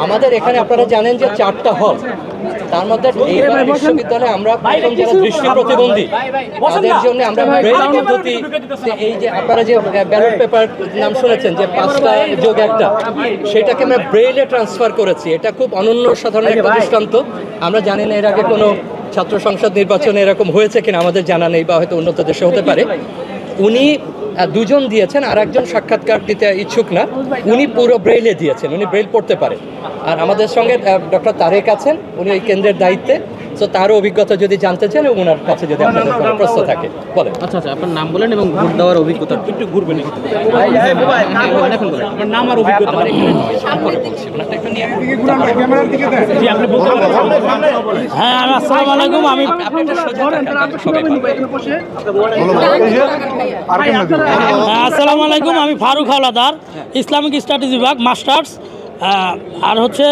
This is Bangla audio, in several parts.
আমাদের এখানে আপনারা জানেন যে 4টা হল, তার মধ্যে এইবার বিশ্ববিদ্যালয়ে আমরা প্রথম যারা দৃষ্টি প্রতিবন্ধী তাদের জন্য আমরা ব্রেল পদ্ধতি, এই যে আপনারা যে ব্যালট পেপার নাম শুনেছেন যে 5টা যোগ 1টা, সেটাকে আমরা ব্রেইলে ট্রান্সফার করেছি। এটা খুব অনন্য সাধারণ একটা দৃষ্টান্ত। আমরা জানি না এর আগে কোনো ছাত্র সংসদ নির্বাচনে এরকম হয়েছে কিনা, আমাদের জানা নেই, বা হয়তো উন্নত দেশে হতে পারে। উনি দুজন দিয়েছেন, আর একজন সাক্ষাৎকার দিতে ইচ্ছুক না, উনি পুরো ব্রেইলে দিয়েছেন, উনি ব্রেইল পড়তে পারে। আর আমাদের সঙ্গে ডক্টর তারেক আছেন, উনি এই কেন্দ্রের দায়িত্বে। তো তারও অভিজ্ঞতা যদি জানতে চান এবং ওনার কাছে যদি আপনাদের কোনো প্রশ্ন থাকে বলেন। আচ্ছা, আপনার নাম বলেন এবং ভোট দেওয়ার অভিজ্ঞতা একটু ঘুরবেন। আপনার নাম আর অভিজ্ঞতা হ্যাঁ, আসসালামু আলাইকুম। আসসালামু আলাইকুম, আমি ফারুক হাওলাদার, ইসলামিক স্টাডিজ বিভাগ, মাস্টার্স। আর হচ্ছে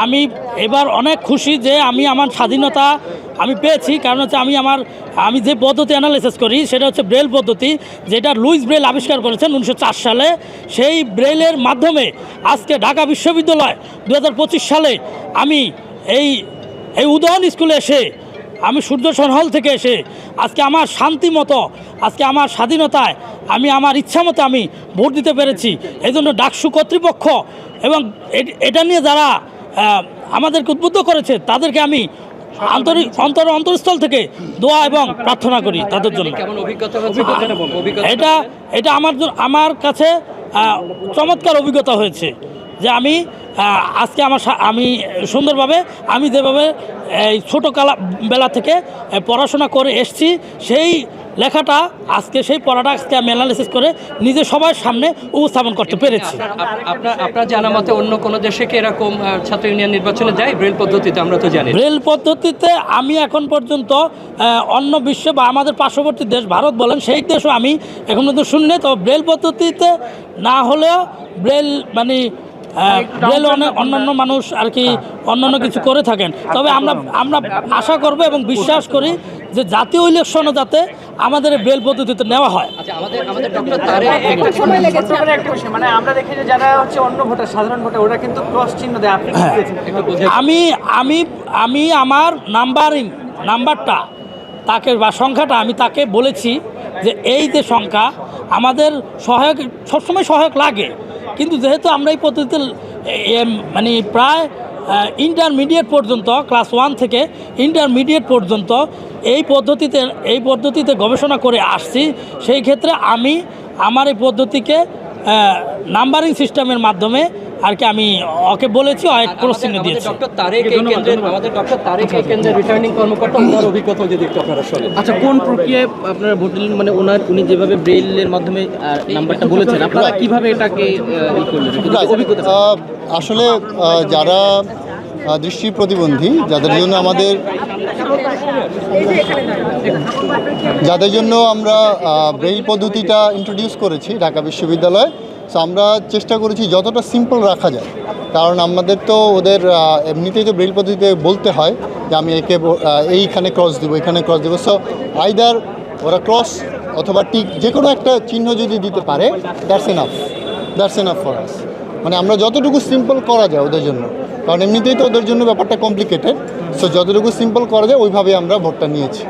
আমি এবার অনেক খুশি যে আমি আমার স্বাধীনতা আমি পেয়েছি। কারণ হচ্ছে আমি যে পদ্ধতি অ্যানালাইসিস করি সেটা হচ্ছে ব্রেল পদ্ধতি, যেটা লুইস ব্রেল আবিষ্কার করেছেন 1904 সালে। সেই ব্রেলের মাধ্যমে আজকে ঢাকা বিশ্ববিদ্যালয় 2025 সালে আমি এই উদয়ন স্কুলে এসে, আমি সূর্যসন হল থেকে এসে আজকে আমার শান্তি মতো, আজকে আমার স্বাধীনতায় আমি আমার ইচ্ছা মতো আমি ভোট দিতে পেরেছি। এই জন্য ডাকসু কর্তৃপক্ষ এবং এটা নিয়ে যারা আমাদেরকে উদ্বুদ্ধ করেছে তাদেরকে আমি অন্তরস্থল থেকে দোয়া এবং প্রার্থনা করি তাদের জন্য। এটা আমার কাছে চমৎকার অভিজ্ঞতা হয়েছে যে আজকে আমি সুন্দরভাবে আমি যেভাবে এই বেলা থেকে পড়াশোনা করে এসেছি, সেই লেখাটা আজকে, সেই পড়াটা আজকে আমি অ্যানালাইসিস করে নিজে সবার সামনে উপস্থাপন করতে পেরেছি। আপনার জানা মতে অন্য কোনো দেশে কি এরকম ছাত্র ইউনিয়ন নির্বাচনে যায় ব্রেল পদ্ধতিতে? আমরা তো জানি ব্রেল পদ্ধতিতে আমি এখন পর্যন্ত অন্য বিশ্বে বা আমাদের পার্শ্ববর্তী দেশ ভারত বলেন, সেই দেশও আমি এখন পর্যন্ত শুনিনি। তবে ব্রেল পদ্ধতিতে না হলেও ব্রেল অন্যান্য মানুষ আর কি অন্যান্য কিছু করে থাকেন। তবে আমরা আশা করব এবং বিশ্বাস করি যে জাতীয় ইলেকশনও যাতে আমাদের ব্রেল পদ্ধতিতে নেওয়া হয়। আমরা দেখি যে যারা হচ্ছে অন্য ভোটার, সাধারণ ভোটার, ওরা কিন্তু ক্রস চিহ্ন দেয়। আপনি আমি আমার নাম্বারটা তাকে বা সংখ্যাটা আমি তাকে বলেছি যে এই যে সংখ্যা আমাদের সহায়ক, সবসময় সহায়ক লাগে, কিন্তু যেহেতু আমরা এই পদ্ধতিতে প্রায় ইন্টারমিডিয়েট পর্যন্ত, ক্লাস 1 থেকে ইন্টারমিডিয়েট পর্যন্ত এই পদ্ধতিতে গবেষণা করে আসছি, সেই ক্ষেত্রে আমি আমার এই পদ্ধতিকে নাম্বারিং সিস্টেমের মাধ্যমে আর কি আমি ওকে বলেছি, অনেক প্রশ্ন দিয়েছি। আচ্ছা, কোন প্রক্রিয়ায় আপনারা ভোট দিলেন? মানে উনি যেভাবে ব্রেইলের মাধ্যমে নাম্বারটা বলেছেন, আপনারা কিভাবে এটাকে অভিজ্ঞতা? আসলে যারা দৃষ্টি প্রতিবন্ধী, যাদের জন্য আমরা ব্রেইল পদ্ধতিটা ইন্ট্রোডিউস করেছি ঢাকা বিশ্ববিদ্যালয়ে। সো আমরা চেষ্টা করেছি যতটা সিম্পল রাখা যায়, কারণ আমাদের তো ওদের এমনিতেই তো ব্রেইল পদ্ধতিতে বলতে হয় যে আমি এইখানে ক্রস দেবো, এখানে ক্রস দেবো। সো আইদার ওরা ক্রস অথবা টিক যে কোনো একটা চিহ্ন যদি দিতে পারে, দ্যাটস এনাফ ফর আস। মানে আমরা যতটুকু সিম্পল করা যায় ওদের জন্য, কারণ এমনিতেই তো ওদের জন্য ব্যাপারটা কমপ্লিকেটেড। সো যতটুকু সিম্পল করা যায় ওইভাবে আমরা ভোটটা নিয়েছি।